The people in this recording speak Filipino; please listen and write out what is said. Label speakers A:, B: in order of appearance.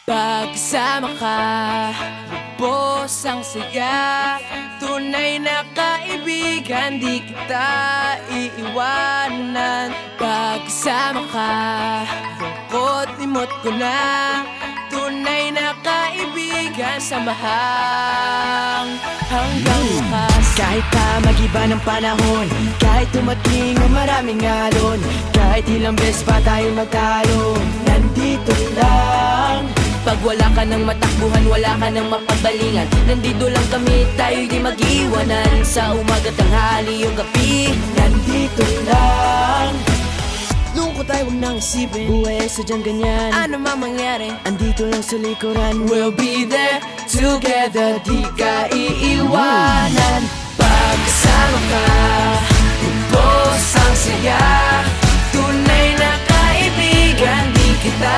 A: Pagkasama ka, lubos ang saya. Tunay na kaibigan, di kita iiwanan. Pagkasama ka, lungkot limot ko na. Tunay na kaibigan, samahang hanggang wakas.
B: Kahit pa mag-iba ng panahon, kahit tumating ang maraming alon, kahit ilang beses pa tayo magtalo, nandito lang.
A: Pag wala ka ng matakbuhan, wala ka ng mapagbalingan, nandito lang kami, tayo'y di mag-iwanan. Sa umaga, tanghali o gabi,
B: Nandito lang.
A: lungkot ay huwag nang isipin.
B: Buhay ay sadyang ganyan,
A: Ano man mangyari,
B: andito lang sa likuran.
A: we'll be there together, di ka iiwanan. Pagkasama ka, lubos ang saya. Tunay na kaibigan, di kita